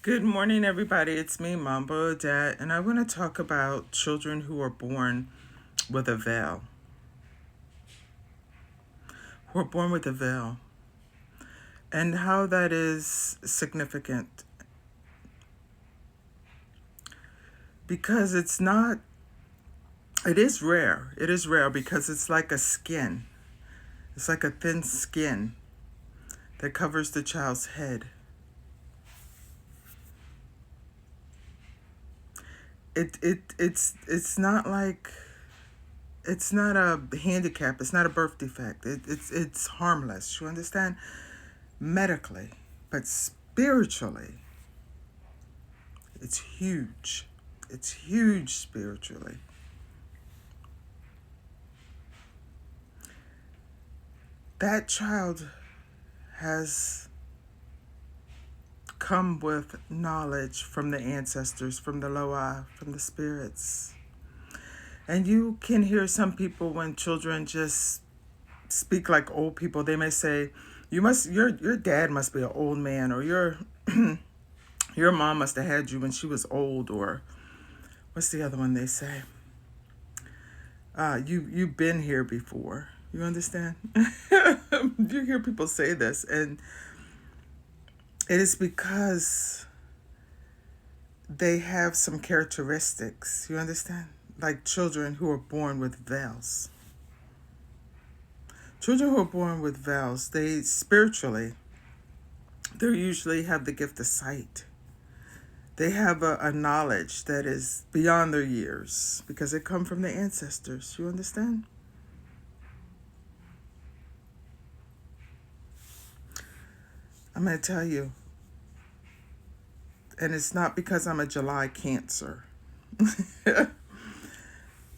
Good morning, everybody. It's me, Mambo Odette, and I want to talk about children who are born with a veil. Who are born with a veil, and how that is significant. Because it's not, it is rare. It is rare because it's like a skin, it's like a thin skin that covers the child's head. It's not like it's not a handicap. It's not a birth defect. It's harmless. You understand? Medically, but spiritually, it's huge. It's huge spiritually. That child has come with knowledge from the ancestors, from the Loa, from the spirits. And you can hear some people when children just speak like old people, they may say, your dad must be an old man, or your mom must have had you when she was old, or what's the other one they say? You've been here before. You understand? You hear people say this, and it is because they have some characteristics. You understand? Like children who are born with veils. Children who are born with veils, they spiritually, they usually have the gift of sight. They have a knowledge that is beyond their years because they come from the ancestors. You understand? I'm going to tell you, and it's not because I'm a July Cancer.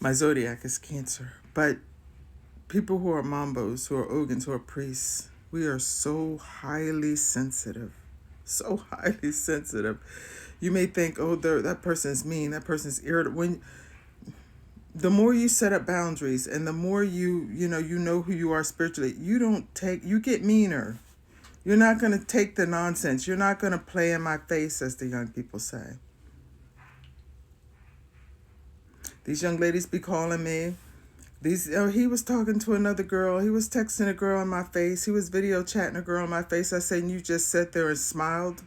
My zodiac is Cancer. But people who are mambos, who are ogans, who are priests, we are so highly sensitive. So highly sensitive. You may think, oh, that person's mean, that person's irritable. When the more you set up boundaries and the more you know who you are spiritually, you get meaner. You're not going to take the nonsense. You're not going to play in my face, as the young people say. These young ladies be calling me. He was talking to another girl. He was texting a girl in my face. He was video chatting a girl in my face. I said, you just sat there and smiled.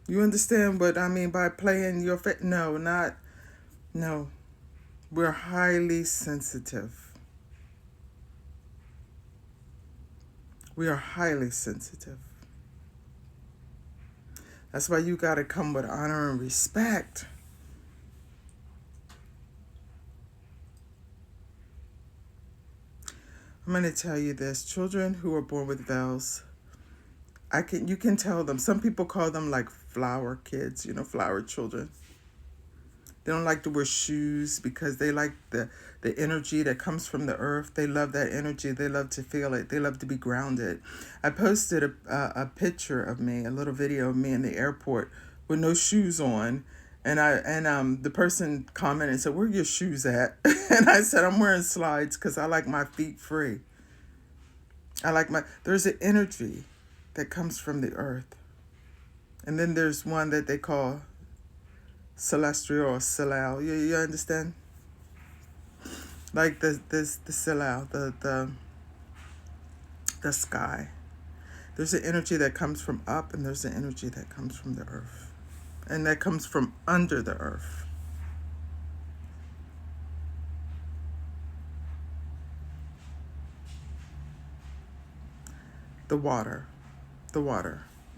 You understand what I mean by playing your face? No. We're highly sensitive. We are highly sensitive. That's why you got to come with honor and respect. I'm going to tell you this. Children who are born with veils, you can tell them. Some people call them like flower kids, flower children. They don't like to wear shoes because they like the energy that comes from the earth. They love that energy. They love to feel it. They love to be grounded. I posted a picture of me, a little video of me in the airport with no shoes on. And the person commented and said, "Where are your shoes at?" And I said, "I'm wearing slides because I like my feet free. There's an energy that comes from the earth. And then there's one that they call celestial or celal. You understand? Like the celal, the sky. There's an energy that comes from up, and there's an energy that comes from the earth, and that comes from under the earth. The water,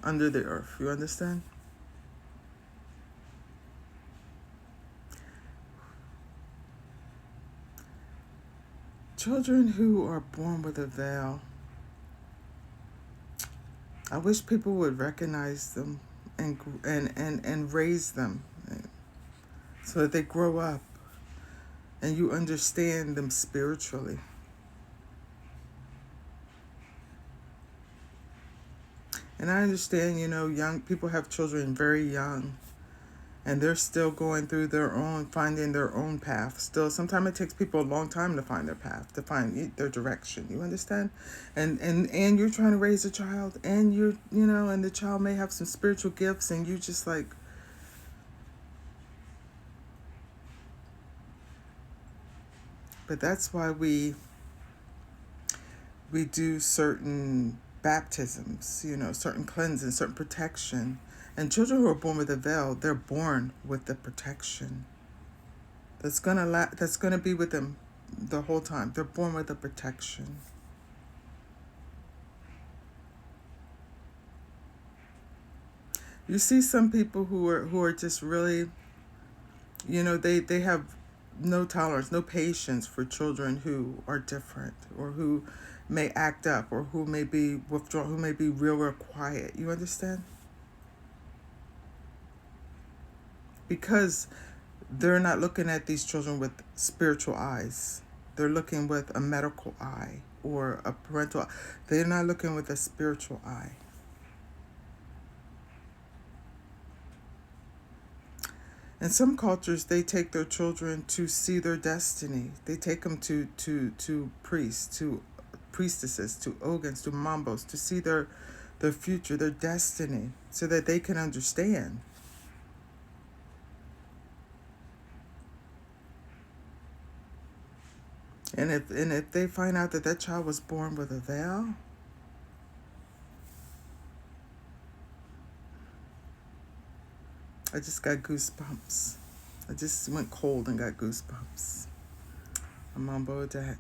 under the earth. You understand? Children who are born with a veil, I wish people would recognize them and raise them so that they grow up and you understand them spiritually. And I understand, young people have children very young. and they're still going through their own, finding their own path. Still, sometimes it takes people a long time to find their path, to find their direction. You understand? And you're trying to raise a child, and and the child may have some spiritual gifts, and you just like. But that's why we do certain baptisms, certain cleansing, certain protection. And children who are born with a veil, they're born with the protection that's gonna be with them the whole time. They're born with the protection. You see some people who are just really, they have no tolerance, no patience for children who are different, or who may act up, or who may be withdrawn, who may be real quiet. You understand? Because they're not looking at these children with spiritual eyes. They're looking with a medical eye or a parental eye. They're not looking with a spiritual eye. In some cultures, they take their children to see their destiny. They take them to priests, to priestesses, to ogans, to mambos, to see their future, their destiny, so that they can understand. And if they find out that that child was born with a veil, I just got goosebumps. I just went cold and got goosebumps. I'm on board with that.